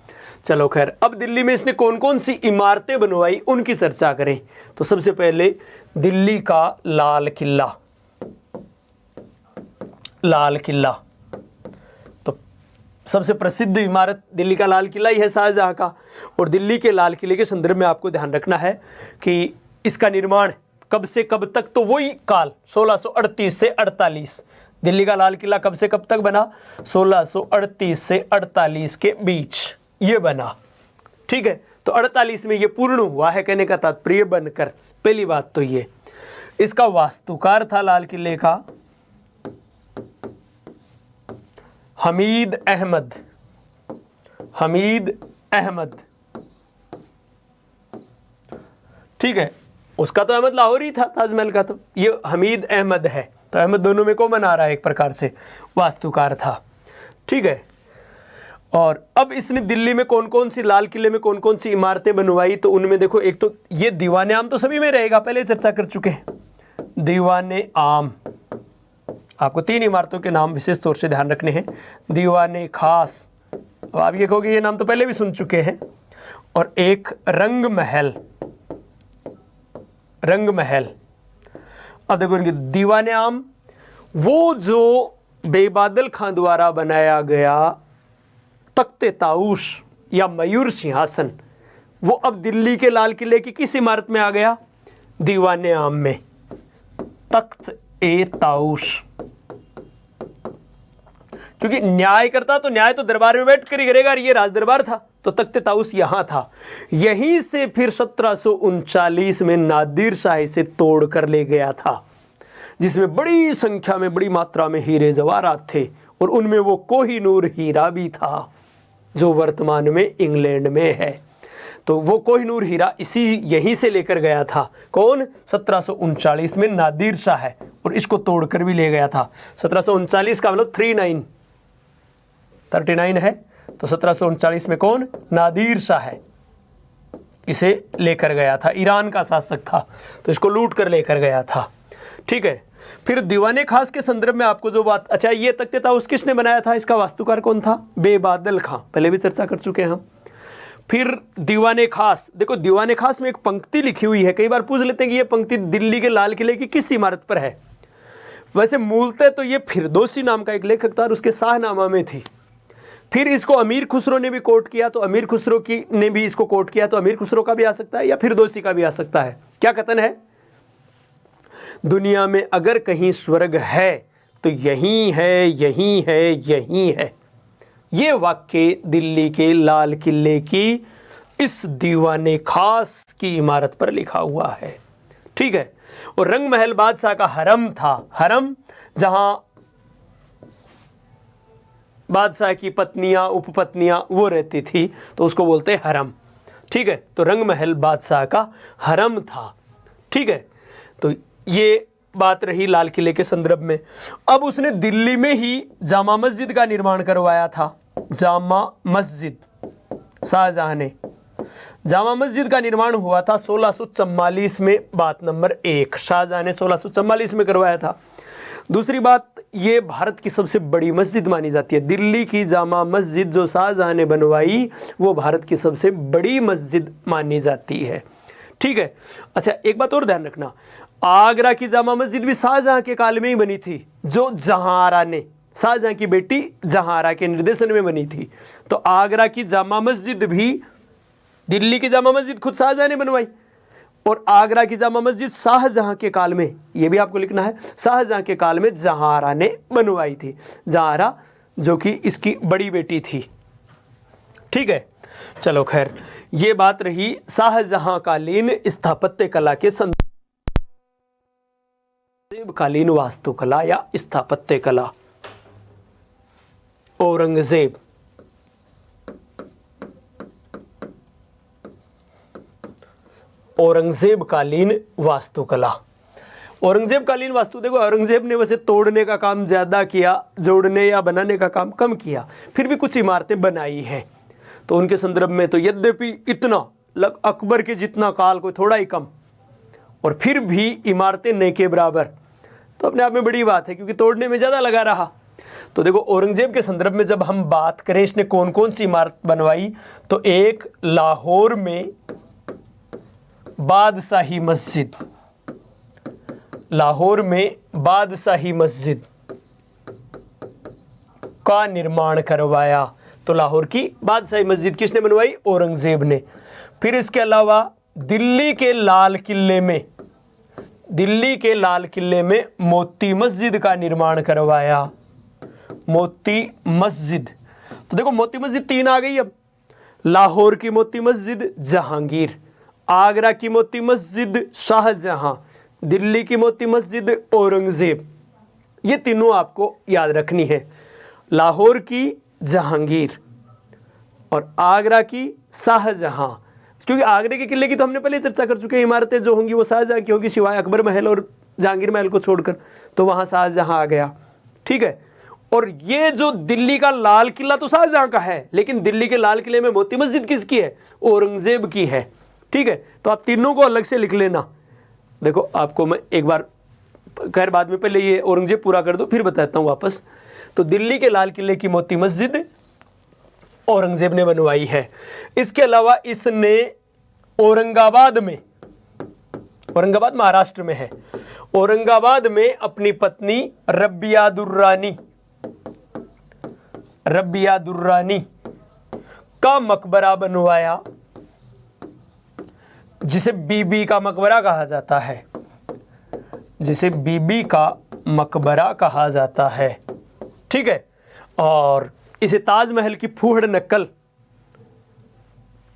Speaker 1: चलो खैर, अब दिल्ली में इसने कौन कौन सी इमारतें बनवाई उनकी चर्चा करें। तो सबसे पहले दिल्ली का लाल किला। लाल किला तो सबसे प्रसिद्ध इमारत दिल्ली का लाल किला ही है शाहजहां का। और दिल्ली के लाल किले के संदर्भ में आपको ध्यान रखना है कि इसका निर्माण कब से कब तक, तो वही काल 1638 से 48। दिल्ली का लाल किला कब से कब तक बना? 1638 से 48 के बीच ये बना। ठीक है। तो 48 में ये पूर्ण हुआ है, कहने का तात्पर्य बनकर। पहली बात तो ये। इसका वास्तुकार था लाल किले का हमीद अहमद। हमीद अहमद। ठीक है। उसका तो अहमद लाहौरी था, ताजमहल का तो ये हमीद अहमद है। तो अहमद दोनों में कौन बना रहा है? एक प्रकार से वास्तुकार था। ठीक है। और अब इसने दिल्ली में कौन कौन सी, लाल किले में कौन कौन सी इमारतें बनवाई? तो उनमें देखो, एक तो ये दीवाने आम तो सभी में रहेगा, पहले चर्चा कर चुके हैं। दीवाने आम, आपको 3 इमारतों के नाम विशेष तौर से ध्यान रखने हैं। दीवाने खास, अब आप ये कहोगे ये नाम तो पहले भी सुन चुके हैं। और एक रंग महल। रंग महल। अब देखो इनके दीवाने आम, वो जो बेबादल खां द्वारा बनाया गया तख्ते ताऊश या मयूर सिंहासन, वो अब दिल्ली के लाल किले की किस इमारत में आ गया? दीवाने आम में। तख्त ए ताऊश। क्योंकि न्याय करता तो न्याय तो दरबार में बैठ कर ही करेगा, ये राज दरबार था, तो तख्ते ताऊस यहां था। यहीं से फिर 1739 में नादिर शाह इसे तोड़ कर ले गया था, जिसमें बड़ी संख्या में, बड़ी मात्रा में हीरे जवाहरात थे। और उनमें वो कोहिनूर हीरा भी था, जो वर्तमान में इंग्लैंड में है। तो वो कोहिनूर हीरा यहीं से लेकर गया था। कौन? 1739 में नादिर शाह है, और इसको तोड़कर भी ले गया था। 1739 का मतलब 39 है, तो 1739 में कौन? नादिर शाह है, इसे लेकर गया था। ईरान का शासक था, तो इसको लूट कर लेकर गया था। ठीक है। फिर दीवाने खास के संदर्भ में आपको जो बात, अच्छा ये तख्ते ताऊस किसने बनाया था? इसका वास्तुकार कौन था? बेबादल खां, पहले भी चर्चा कर चुके हैं हम। फिर दीवाने खास, देखो दीवाने खास में एक पंक्ति लिखी हुई है, कई बार पूछ लेते हैं कि ये पंक्ति दिल्ली के लाल किले की किस इमारत पर है। वैसे मूलतः तो ये फिरदौसी नाम का एक लेखक था और उसके शाहनामा में थी। फिर इसको अमीर खुसरो ने भी कोट किया, तो अमीर खुसरो की ने भी इसको कोट किया, तो अमीर खुसरो का भी आ सकता है या फिरदौसी का भी आ सकता है। क्या कथन है? दुनिया में अगर कहीं स्वर्ग है तो यहीं है, यहीं है, यहीं है। ये वाक्य दिल्ली के लाल किले की इस दीवाने खास की इमारत पर लिखा हुआ है। ठीक है। और रंग महल बादशाह का हरम था। हरम जहां बादशाह की पत्नियां, उपपत्नियां वो रहती थी, तो उसको बोलते हरम। ठीक है। तो रंग महल बादशाह का हरम था। ठीक है। तो ये बात रही लाल किले के संदर्भ में। अब उसने दिल्ली में ही जामा मस्जिद का निर्माण करवाया था। जामा मस्जिद, शाहजहां ने जामा मस्जिद का निर्माण हुआ था 1644 में। बात नंबर 1, शाहजहां ने 1644 में करवाया था। दूसरी बात, ये भारत की सबसे बड़ी मस्जिद मानी जाती है। दिल्ली की जामा मस्जिद जो शाहजहां ने बनवाई, वो भारत की सबसे बड़ी मस्जिद मानी जाती है। ठीक है। अच्छा एक बात और ध्यान रखना, आगरा की जामा मस्जिद भी शाहजहां के काल में ही बनी थी, जो जहांआरा ने, शाहजहां की बेटी जहांआरा के निर्देशन में बनी थी। तो आगरा की जामा मस्जिद भी, दिल्ली की जामा मस्जिद खुद शाहजहां ने बनवाई, और आगरा की जामा मस्जिद शाहजहां के काल में, ये भी आपको लिखना है, शाहजहां के काल में जहांआरा ने बनवाई थी। जहांआरा जो कि इसकी बड़ी बेटी थी। ठीक है, चलो खैर, ये बात रही शाहजहां कालीन स्थापत्य कला के कालीन वास्तुकला या स्थापत्य कला। औरंगजेब, औरंगजेब कालीन वास्तुकला। औरंगजेब कालीन वास्तु, देखो औरंगजेब ने वैसे तोड़ने का काम ज़्यादा किया, जोड़ने या बनाने का काम कम किया, फिर भी कुछ इमारतें बनाई हैं। तो उनके संदर्भ में तो यद्यपि इतना अकबर के जितना काल कोई थोड़ा ही कम, और फिर भी इमारतें न के बराबर, तो अपने आप में बड़ी बात है, क्योंकि तोड़ने में ज़्यादा लगा रहा। तो देखो औरंगजेब के संदर्भ में जब हम बात करें इसने कौन कौन सी इमारत बनवाई, तो एक लाहौर में बादशाही मस्जिद, लाहौर में बादशाही मस्जिद का निर्माण करवाया। तो लाहौर की बादशाही मस्जिद किसने बनवाई? औरंगजेब ने। फिर इसके अलावा दिल्ली के लाल किले में, दिल्ली के लाल किले में मोती मस्जिद का निर्माण करवाया। मोती मस्जिद, तो देखो मोती मस्जिद 3 आ गई। अब लाहौर की मोती मस्जिद जहांगीर, आगरा की मोती मस्जिद शाहजहां, दिल्ली की मोती मस्जिद औरंगजेब। ये तीनों आपको याद रखनी है, लाहौर की जहांगीर और आगरा की शाहजहां। क्योंकि आगरे के किले की तो हमने पहले चर्चा कर चुके हैं, इमारतें जो होंगी वो शाहजहां की होगी, सिवाय अकबर महल और जहांगीर महल को छोड़कर, तो वहाँ शाहजहां आ गया। ठीक है, और ये जो दिल्ली का लाल किला तो शाहजहां का है, लेकिन दिल्ली के लाल किले में मोती मस्जिद किसकी है? औरंगजेब की है। ठीक है, तो आप तीनों को अलग से लिख लेना। देखो आपको मैं एक बार, खैर बाद में, पहले ये औरंगजेब पूरा कर दो फिर बताता हूँ वापस। तो दिल्ली के लाल किले की मोती मस्जिद औरंगजेब ने बनवाई है। इसके अलावा इसने औरंगाबाद में, औरंगाबाद महाराष्ट्र में है, औरंगाबाद में अपनी पत्नी रबिया दुर्रानी, रबिया दुर्रानी का मकबरा बनवाया, जिसे बीबी का मकबरा कहा जाता है, जिसे बीबी का मकबरा कहा जाता है। ठीक है, और इसे ताजमहल की फूहड़ नकल,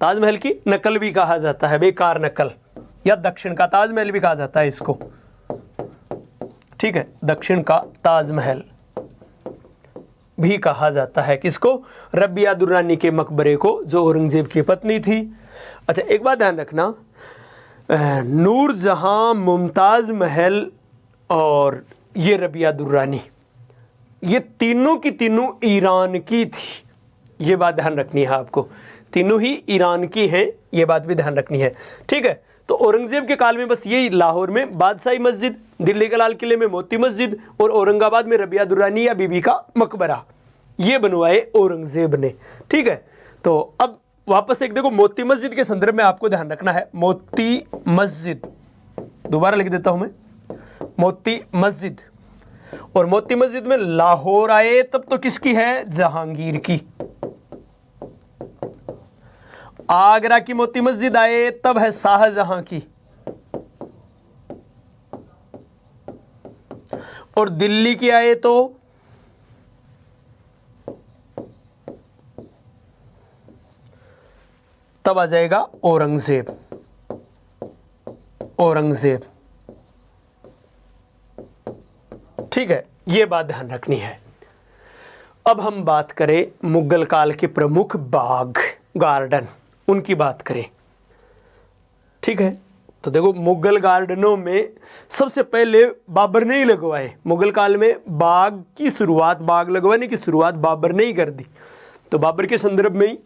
Speaker 1: ताजमहल की नकल भी कहा जाता है, बेकार नकल, या दक्षिण का ताजमहल भी कहा जाता है इसको। ठीक है, दक्षिण का ताजमहल भी कहा जाता है किसको? रबिया दुर्रानी के मकबरे को, जो औरंगजेब की पत्नी थी। अच्छा, एक बात ध्यान रखना, नूरजहां, मुमताज महल और ये रबिया दुर्रानी, ये तीनों की तीनों ईरान की थी। ये बात ध्यान रखनी है आपको, तीनों ही ईरान की हैं, ये बात भी ध्यान रखनी है। ठीक है, तो औरंगजेब के काल में बस यही लाहौर में बादशाही मस्जिद, दिल्ली के लाल किले में मोती मस्जिद और औरंगाबाद में रबिया दुर्रानी या बीबी का मकबरा, ये बनवाए औरंगजेब ने। ठीक है, तो अब वापस एक देखो, मोती मस्जिद के संदर्भ में आपको ध्यान रखना है। मोती मस्जिद, दोबारा लिख देता हूं मैं, मोती मस्जिद, और मोती मस्जिद में लाहौर आए तब तो किसकी है? जहांगीर की। आगरा की मोती मस्जिद आए तब है शाहजहां की, और दिल्ली की आए तो तब आ जाएगा औरंगजेब, औरंगजेब। ठीक है, ये बात ध्यान रखनी है। अब हम बात करें मुगल काल के प्रमुख बाग, गार्डन, उनकी बात करें। ठीक है, तो देखो मुगल गार्डनों में सबसे पहले बाबर ने ही लगवाए। मुगल काल में बाग की शुरुआत, बाग लगवाने की शुरुआत बाबर ने ही कर दी। तो बाबर के संदर्भ में ही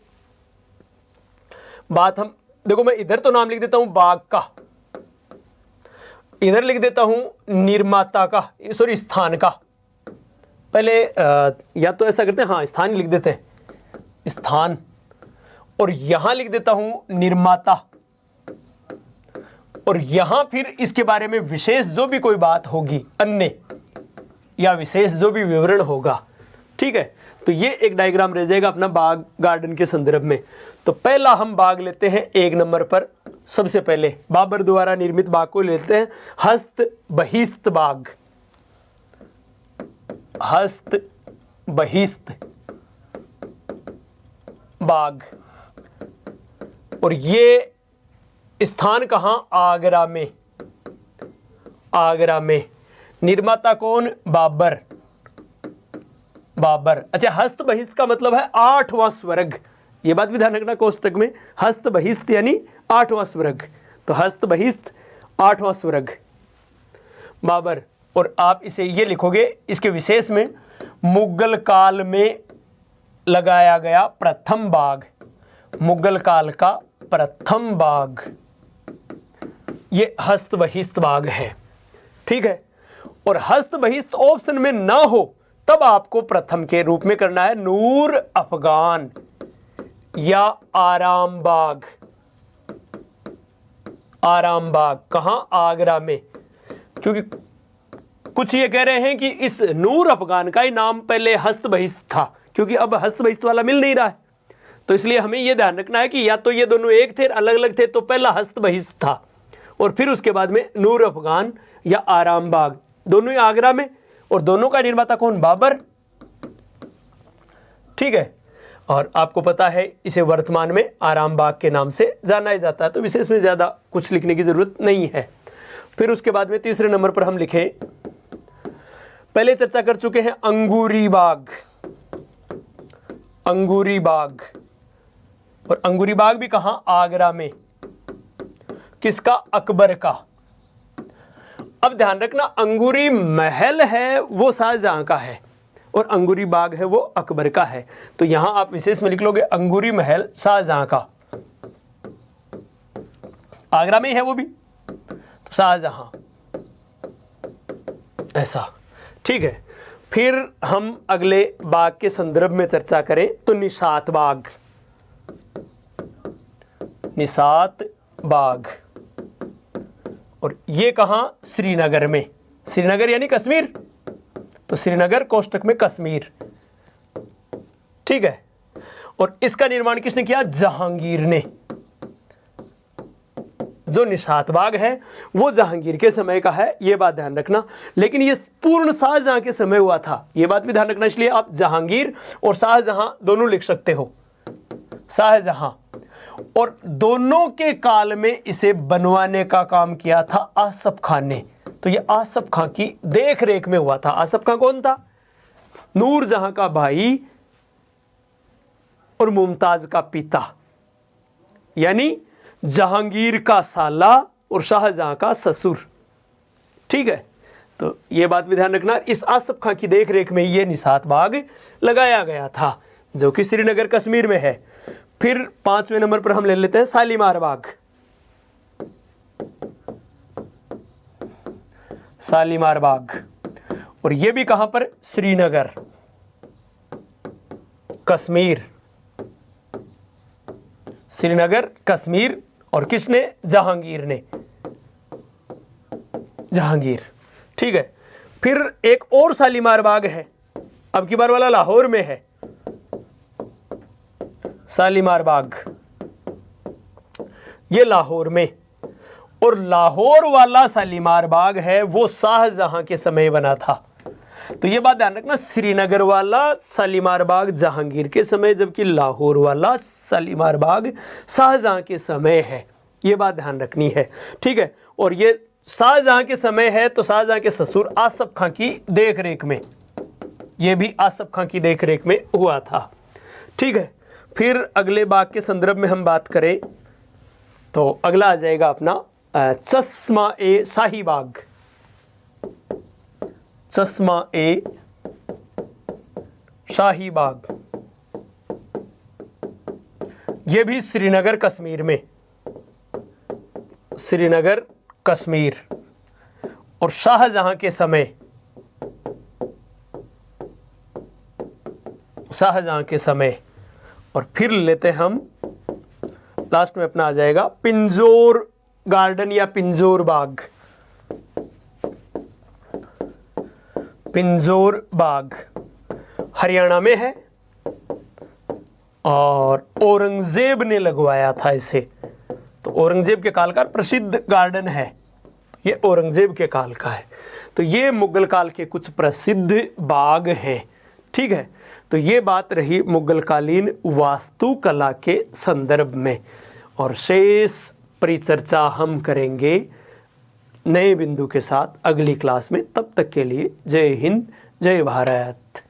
Speaker 1: बात हम, देखो मैं इधर तो नाम लिख देता हूं बाग का, इधर लिख देता हूं निर्माता का, सॉरी स्थान का। पहले या तो ऐसा करते हैं, हाँ स्थान लिख देते हैं, स्थान, और यहां लिख देता हूं निर्माता, और यहां फिर इसके बारे में विशेष जो भी कोई बात होगी, अन्य या विशेष जो भी विवरण होगा। ठीक है, तो ये एक डायग्राम रह जाएगा अपना बाग गार्डन के संदर्भ में। तो पहला हम बाग लेते हैं 1 नंबर पर, सबसे पहले बाबर द्वारा निर्मित बाग को लेते हैं, हस्त बहिस्त बाग, हस्त बहिस्त बाग। और ये स्थान कहाँ? आगरा में। आगरा में। निर्माता कौन? बाबर। बाबर। अच्छा, हस्त बहिस्त का मतलब है 8वां स्वर्ग। ये बात भी ध्यान रखना कोष्टक में, हस्त बहिस्त यानी 8वां स्वर्ग। तो हस्त बहिस्त 8वां स्वर्ग, बाबर। और आप इसे ये लिखोगे इसके विशेष में, मुगल काल में लगाया गया प्रथम बाग। मुगल काल का प्रथम बाग ये हस्त बहिस्त बाग है। ठीक है। और हस्त बहिस्त ऑप्शन में ना हो तब आपको प्रथम के रूप में करना है नूर अफगान या आराम बाग। आराम बाग कहां? आगरा में। क्योंकि कुछ ये कह रहे हैं कि इस नूर अफगान का ही नाम पहले हस्त बहिस्त था, क्योंकि अब हस्त बहिस्त वाला मिल नहीं रहा है। तो इसलिए हमें यह ध्यान रखना है कि या तो ये दोनों एक थे, अलग अलग थे, तो पहला हस्त बहिस्त था और फिर उसके बाद में नूर अफगान या आराम बाग, दोनों ही आगरा में। और दोनों का निर्माता कौन? बाबर। ठीक है। और आपको पता है इसे वर्तमान में आराम बाग के नाम से जाना ही जाता है, तो विशेष में ज़्यादा कुछ लिखने की ज़रूरत नहीं है। फिर उसके बाद में तीसरे नंबर पर हम लिखें, पहले चर्चा कर चुके हैं अंगूरी बाग। अंगूरी बाग। और अंगूरी बाग भी कहां? आगरा में। किसका? अकबर का। अब ध्यान रखना, अंगूरी महल है वो शाहजहां का है और अंगूरी बाग है वो अकबर का है। तो यहां आप विशेष में लिख लोगे अंगूरी महल शाहजहां का। आगरा में है वो भी, तो शाहजहां, ऐसा। ठीक है। फिर हम अगले बाग के संदर्भ में चर्चा करें तो निशात बाग। निशात बाग। और ये कहां? श्रीनगर में। श्रीनगर यानी कश्मीर, तो श्रीनगर कोष्टक में कश्मीर। ठीक है। और इसका निर्माण किसने किया? जहांगीर ने। जो निशात बाग है वो जहांगीर के समय का है, ये बात ध्यान रखना। लेकिन ये पूर्ण शाहजहां के समय हुआ था, ये बात भी ध्यान रखना। इसलिए आप जहांगीर और शाहजहां दोनों लिख सकते हो। शाहजहां। और दोनों के काल में इसे बनवाने का काम किया था आसफ खान ने। तो ये आसफ खान की देख रेख में हुआ था। आसफ खान कौन था? नूरजहां का भाई और मुमताज का पिता, यानी जहांगीर का साला और शाहजहां का ससुर। ठीक है। तो ये बात भी ध्यान रखना, इस आसफ खान की देख रेख में ये निशात बाग लगाया गया था, जो कि श्रीनगर कश्मीर में है। फिर 5वें नंबर पर हम ले लेते हैं शालीमार बाग। शालीमार बाग। और ये भी कहां पर? श्रीनगर, कश्मीर। श्रीनगर, कश्मीर। और किसने? जहांगीर ने। जहांगीर। ठीक है। फिर एक और शालीमार बाग है, अब की बार वाला लाहौर में है। शालीमार बाग ये लाहौर में। और लाहौर वाला शालीमार बाग है वो शाहजहां के समय बना था। तो ये बात ध्यान रखना, श्रीनगर वाला शालीमार बाग जहांगीर के समय, जबकि लाहौर वाला शालीमार बाग शाहजहां के समय है। ये बात ध्यान रखनी है। ठीक है। और ये शाहजहां के समय है तो शाहजहां के ससुर आसफ खां की देखरेख में, ये भी आसफ खां की देखरेख में हुआ था। ठीक है। फिर अगले बाग के संदर्भ में हम बात करें तो अगला आ जाएगा अपना चश्मा ए शाही बाग। चश्मा ए शाही बाग ये भी श्रीनगर कश्मीर में। श्रीनगर कश्मीर। और शाहजहां के समय, शाहजहां के समय। और फिर लेते हम लास्ट में अपना आ जाएगा पिंजौर गार्डन या पिंजौर बाग। पिंजौर बाग हरियाणा में है और औरंगजेब ने लगवाया था इसे। तो औरंगजेब के काल का प्रसिद्ध गार्डन है, ये औरंगजेब के काल का है। तो ये मुगल काल के कुछ प्रसिद्ध बाग हैं। ठीक है। तो ये बात रही मुगलकालीन वास्तुकला के संदर्भ में, और शेष परिचर्चा हम करेंगे नए बिंदु के साथ अगली क्लास में। तब तक के लिए जय हिंद, जय भारत।